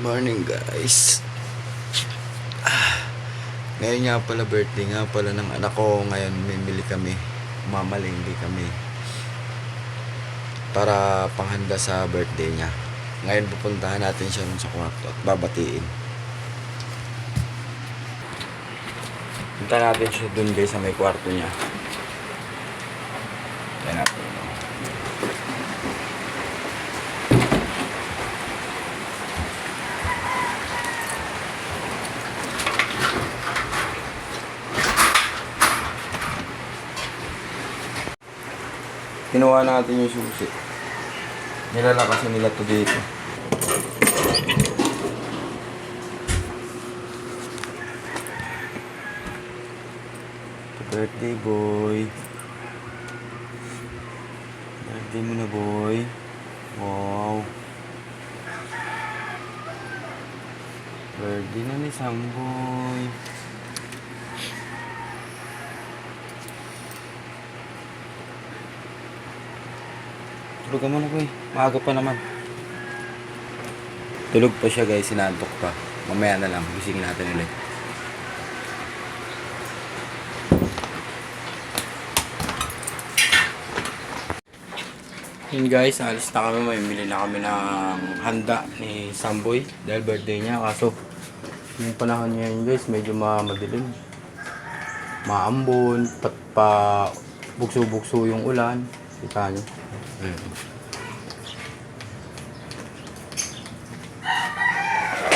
Morning guys. Ngayon nga pala birthday nga pala ng anak ko. Ngayon mimili kami, mamalengke kami para panghanda sa birthday niya. Ngayon pupuntahan natin siya sa kwarto at babatiin. Punta natin siya dun guys sa may kwarto niya. Yan natin. Kinuha natin yung susi. Nilalakasin nila to dito. Birthday boy. Birthday mo na boy. Wow. Birthday na ni Samboy. Tulog ka muna boy. Maaga pa naman. Tulog pa siya guys. Sinantok pa. Mamaya na lang. Gisingin natin ulit. Yun guys. Alis na kami. Mamimili na kami ng handa ni Samboy. Dahil birthday niya. Kaso yung panahon niya yun guys. Medyo madilim. Maambon. Pa bukso-bukso yung ulan. Kita nyo.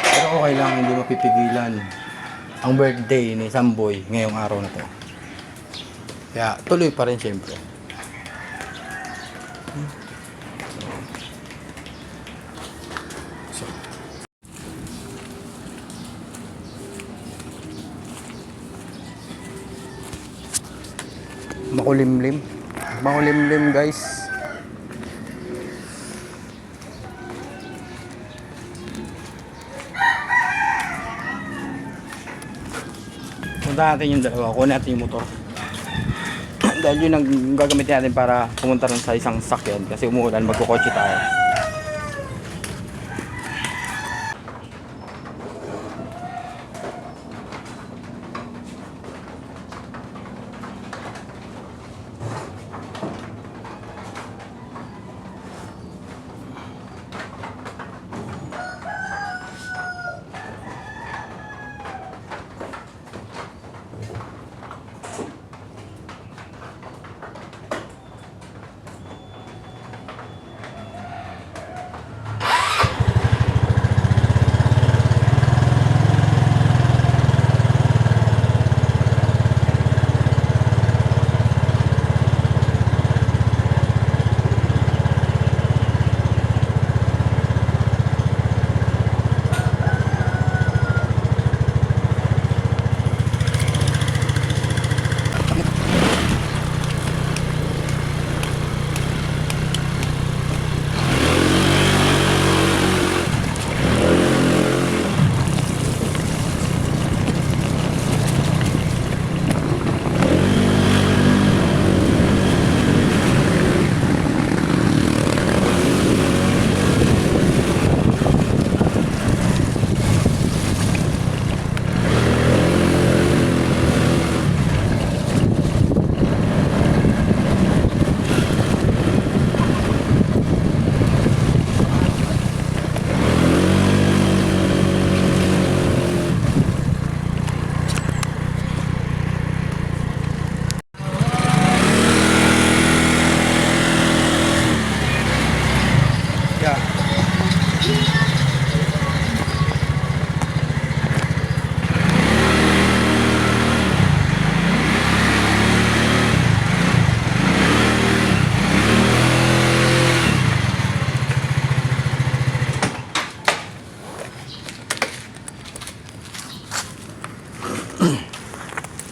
Pero okay lang, hindi mapipigilan ang birthday ni Samboy ngayong araw na to. Kaya tuloy pa rin syempre. Makulimlim guys. Punta natin yung dalawa, kunin natin yung motor. Dahil yun ang gagamitin natin para pumunta rin sa isang sakyan kasi umuulan, magkukotse tayo.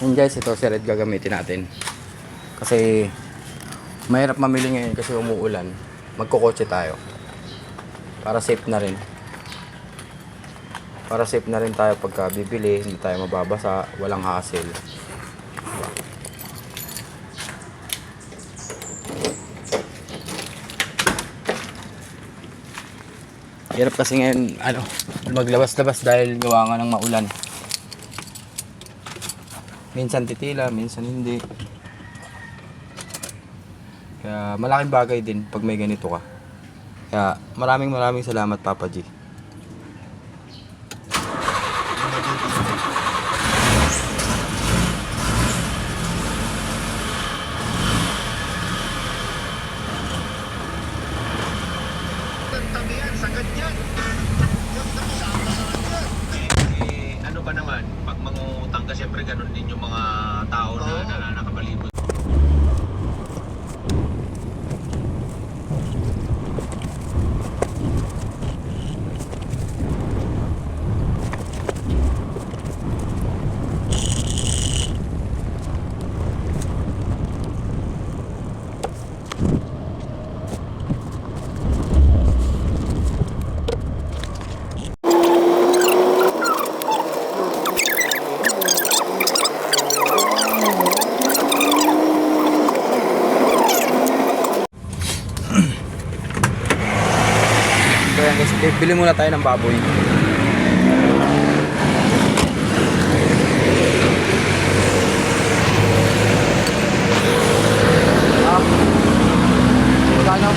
Yun guys, ito si Red gagamitin natin. Kasi mahirap mamili ngayon kasi umuulan. Magkukotse tayo. Para safe na rin. Para safe na rin tayo pagka bibili, hindi tayo mababasa, walang hassle. Hirap kasi ngayon, maglabas-labas dahil gawa nga ng maulan. Minsan titila, minsan hindi. Kaya malaking bagay din pag may ganito ka. Kaya maraming salamat Papa G. Ano ba naman, pag mangungutang ka, syempre ganun din yung mga tao na nakapalibot. Kaya guys, bili muna tayo ng baboy. Magkano?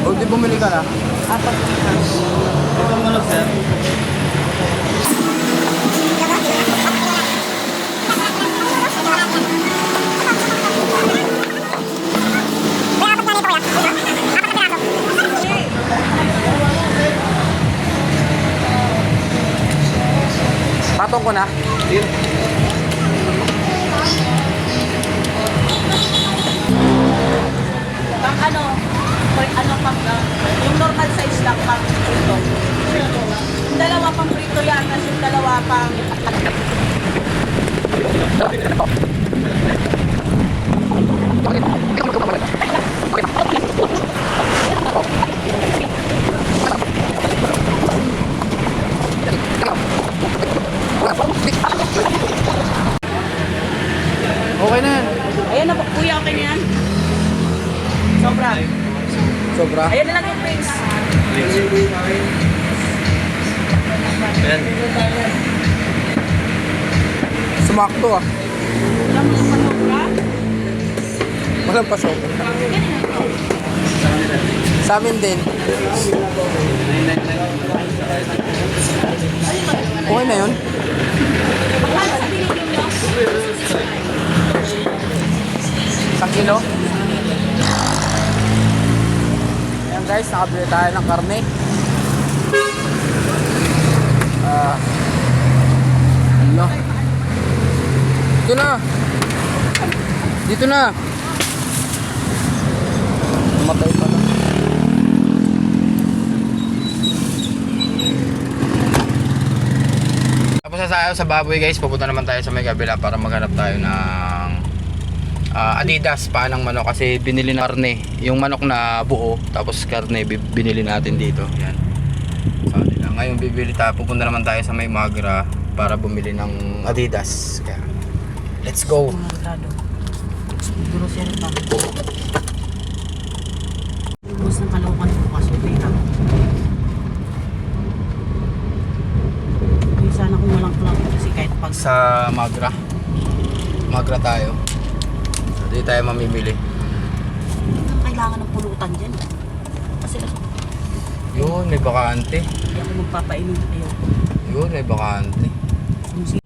O di bumili ka na? Apat na. Ito mo lang sir. Patong ko na. Pang ano? Pang yung normal size lang pang prito. Yung dalawa pang prito yan, tapos yung dalawa pang Okay na yan. ayan na po, kuya, okay na yan? Sobra. Sobra. Ayan na lang yung face. Yan. Sumakto ah. Alam mo yung sobra? Walang pa sobra. Sa amin din. Okay na yun. Bakit sa binigyan nyo? 1 kilo. Ayan guys, nakabili tayo ng karne. Ano? Dito na. Dito na. Matay pa na. Tapos na tayo sa baboy guys, pupunta naman tayo sa may kabila para maghanap tayo ng Adidas paanang manok kasi binili na karne. Yung manok na buo, tapos karne binili natin dito. Yan. So, ngayon bibili tayo, pupunta naman tayo sa may Magra para bumili ng Adidas. Kaya, let's go. Grocery pa. Ubus ng Caloocan bukas yung pera. Yung sana kung walang club kasi kahit pag Sa Magra tayo. So, di tayo mamimili. kailangan ng pulutan dyan. Kasi Yun, may bakante. hindi ako magpapainom. Ayaw. Yun, may bakante. Yung si-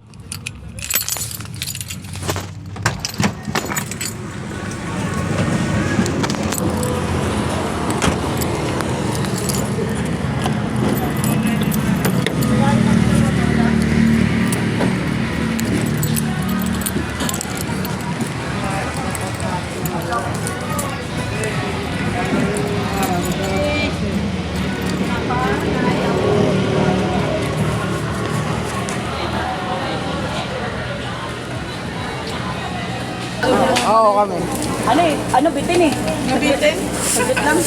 Oo, kami. Ano eh? Ano bitin eh? Bitin? Saglit lang.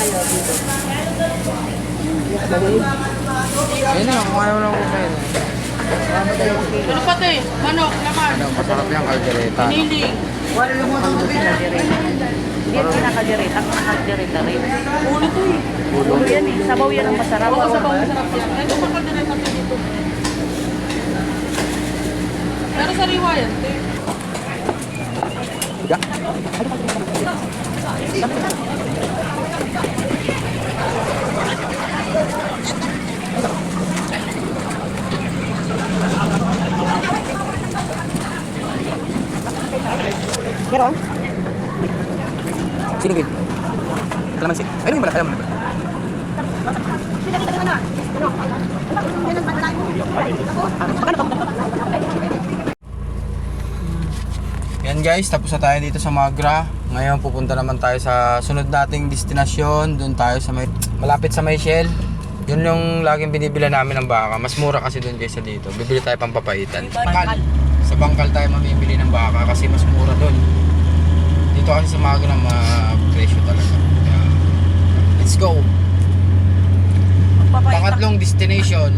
Ayun na, kung ayaw lang ko kayo. Ano pati? Manok naman. Masarap yung kaldereta. Niling. Wala lang mo ng Hindi yan kinakadirit. Ang nakadirit na rin. Ulo to eh. Ulo yan eh. Sabaw yan ang masarap. Oo, sabaw masarap yan. Ito makadirit natin dito. Pero sariwa yan, te. Meron? Sino Gil? Kalamansi. Ayun yung alam mo na. Yan guys, tapos na tayo dito sa Magra. Ngayon pupunta naman tayo sa sunod nating destinasyon. Doon tayo sa malapit sa Mayshell. Yun yung laging binibila namin ng baka. Mas mura kasi doon kaysa dito. Bibili tayo pampapaitan. Sa bangkal tayo mamimili ng baka kasi mas mura doon. Dito kasi sa Magra presyo talaga. Kaya, let's go! Pangatlong destination.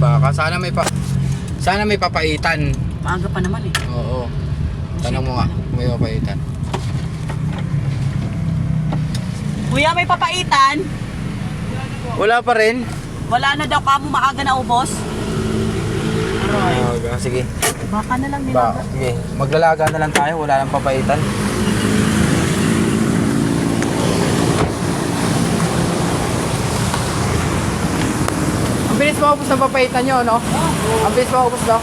Baka sana may papaitan. Maaga pa naman eh. Oo. Tanong mo nga, may papaitan. Kuya, may papaitan? Wala pa rin. Wala na daw kamo, maaga na ubos. Sige. Baka na lang nila. Sige. Maglalaga na lang tayo, wala nang papaitan. Ang bilis maubos ng papaitan nyo, no? Ang bilis maubos, no?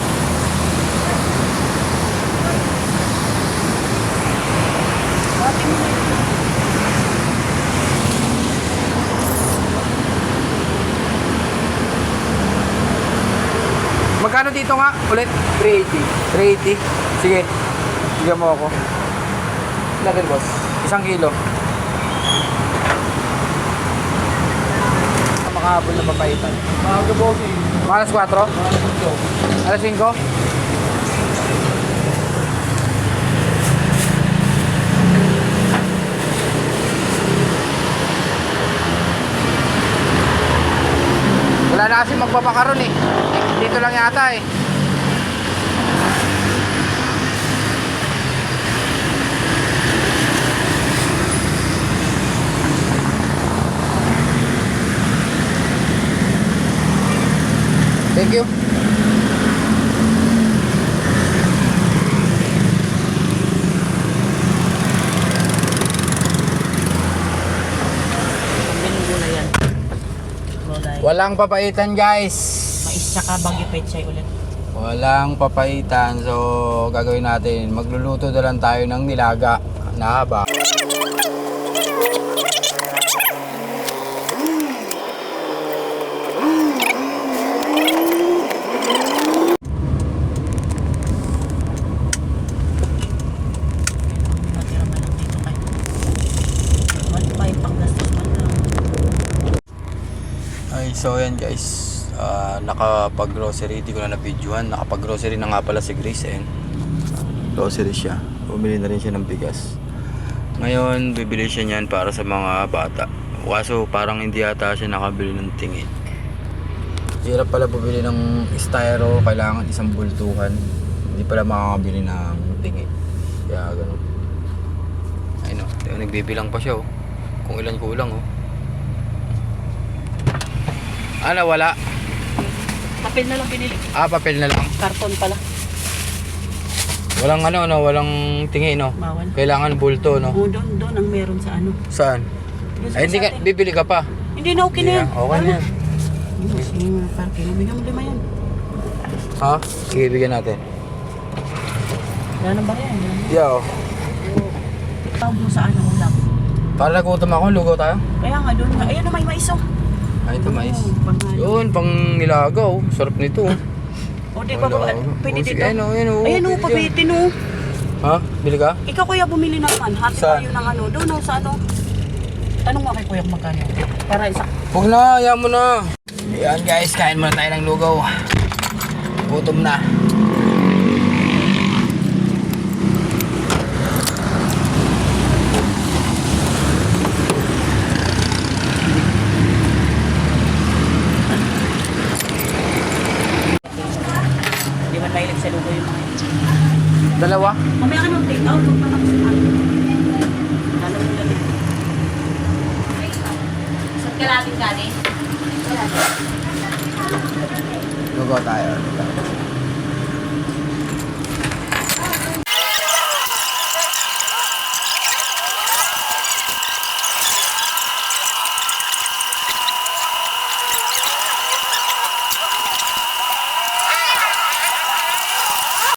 Magkano dito nga ulit? 380. 380. Sige. Bigyan mo ako. Natin boss. 1 kilo. Makahabol na papaitan. Maaga boss. Alas 4? Alas 5? Wala na kasi magpapakaroon eh. Dito lang yata eh. Thank you. Walang papaitan guys. Mais tsaka bagyo pechay ulit. Walang papaitan. So gagawin natin, magluluto na lang tayo ng nilaga na haba. So yan guys, nakapag-grocery, di ko na na-videohan. Nakapag-grocery na nga pala si Grace eh. Grocery siya, bumili na rin siya ng bigas. Ngayon, bibili siya niyan para sa mga bata. Kaso parang hindi ata siya nakabili ng tingi. Hirap pala bumili ng styro, kailangan isang bultuhan. Hindi pala makakabili ng tingi. Kaya ganun. Ayun o, nagbibilang pa siya oh. Kung ilan kulang oh. Ano, wala? Papel na lang binili. Papel na lang. Karton pala. Walang walang tingi, no? Bawal. Kailangan bulto, no? Oo, doon ang meron sa ano. Saan? Doon Ay, hindi ka, bibili ka pa. Hindi na, okay na yan. Okay na yan. Sige mga parke, bigyan mo 5 yan. Ha? Sige, bigyan natin. Wala na ba yan? Yo. Tawag mo sa ano ulam. Para nagutom ako, lugaw tayo. Kaya nga doon, ayun na may mais oh. Ay, ito mais. Panghalo. Yun, pang nilagaw. Sarap nito. O, di ba ba? Pwede dito. Ayan o. Ayan o, pabitin o. Ha? Bili ka? Ikaw kuya bumili naman. Hati Saan? tayo ng ano. Doon o, sa ano. Tanong mo kay kuya kung magkano. Para isa. Huwag na, ayaw mo na. Ayan guys, kain muna tayo ng lugaw. Gutom na. Mamaya ka ng take out, magpatapos ka. Alam mo lang. Saan ka natin galing? Lugo tayo.